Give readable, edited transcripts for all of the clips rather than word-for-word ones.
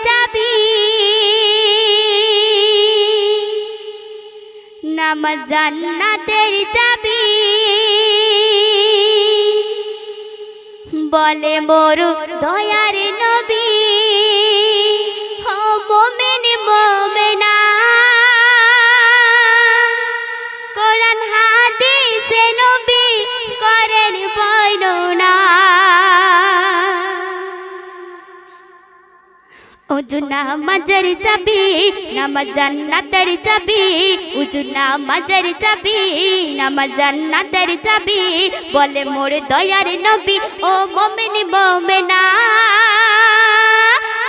চাবি নামাজ জান্নাতের চাবি বলে মোর দয়ার নবী ও মুমিন মুমিনা কোরআন হাদিসে নবী করেন বর্ণনা উজু নামাজের চাবি নামাজ জান্নাতের চাবি উজু নামাজের চাবি নামাজ জান্নাতের চাবি বলে মোর দয়ার নবী ও মুমিন মুমিনা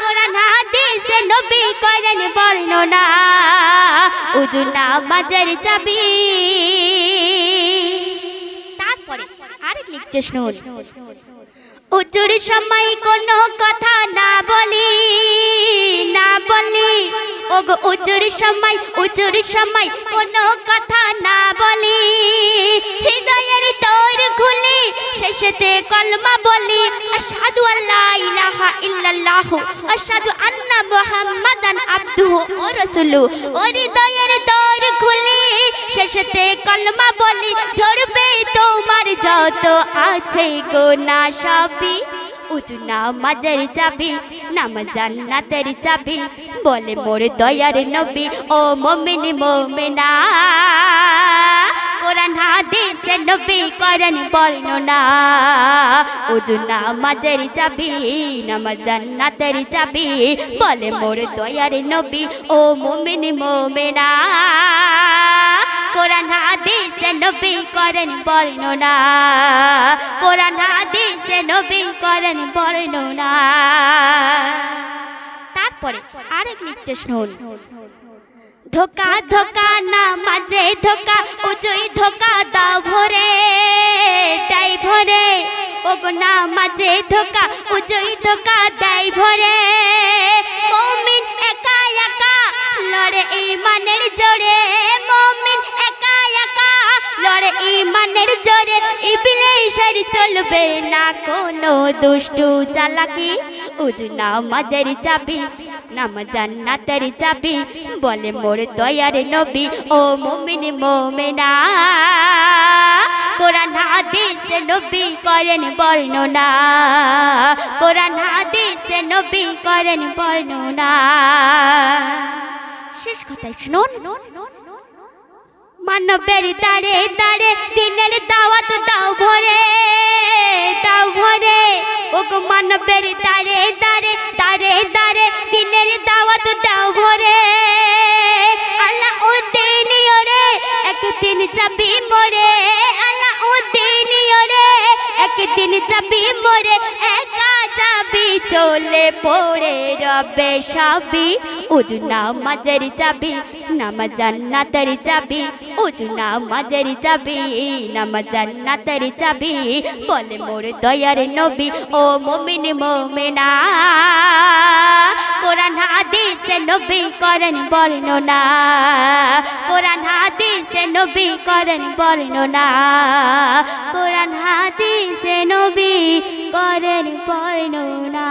কোরআন হাদিসে নবী করেন বর্ণনা উজু নামাজের চাবি তারপরে আরেক লিখছে শুনুন উজুর সময় কোনো কথা না বলি ওগো উজুর সময় কোনো কথা না বলি হৃদয়ের দোর খুলি শেষেতে কলমা বলি আশহাদু আল্লা ইলাহা ইল্লাল্লাহু আশহাদু আন্না মুহাম্মাদান আবদুহু ওয়া রাসূলুহু ও হৃদয়ের দোর খুলি শেষেতে কলমা বলি ঝরবে তোমার যত আছে গুনাহ সবই উজু নামাজের চাবি নামাজ জান্নাতের চাবি বলে মোর দয়ার নবী ও মুমিন মুমিনা কোরআন হাদিসে নবী করেন বর্ণনা উজু নামাজের চাবি নামাজ জান্নাতের চাবি বলে মোর দয়ার নবী ও মুমিন মুমিনা কোরআন হাদিসে নবী করেন বর্ণনা কোরআন হাদিসে নবী করেন বর্ণনা তারপরে আরেক লিখছে শুনুন ধোকা ধোকা নামাজে ধোকা উজুই ধোকা দাও ভরে তাই ভরে ওগো নামাজে ধোকা উজুই ধোকা দেয় ভরে মুমিন একা একা লড়ে ঈমানের জোরে মুমিন একা একা লড়ে ঈমানের জোরে ইবলিসের চলবে না কোনো দুষ্টু চালাকি উজু নামাজের চাবি নামাজ জান্নাতের চাবি বলে মোর দয়ার নবী ও মুমিন মুমিনা কোরআন হাদিসে নবী করেন বর্ণনা কোরআন হাদিসে নবী করেন বর্ণনা শেষ কথাই শুনুন মানবের দাঁড়ে দাঁড়ে দিনের দাওয়াত দাও ভরে ওগো মানবের দাঁড়ে দাঁড়ে দাঁড়ে দাঁড়ে দিনের দাওয়াত দাও ভরে আল্লাহ উদ্দিন ওরে একদিন যাবি মরে আল্লাহ উদ্দিন ওরে একদিন যাবি মরে একা যাবি চলে পড়ে রবে সবই উজু নামাজের চাবি নামাজ জান্নাতের চাবি উজু নামাজের চাবি নামাজ জান্নাতের চাবি বলে মোর দয়ার নবী ও মুমিন মুমিনা কোরআন হাদিসে নবী করেন বর্ণনা কোরআন হাদিসে নবী করেন বর্ণনা কোরআন হাদিসে নবী করেন বর্ণনা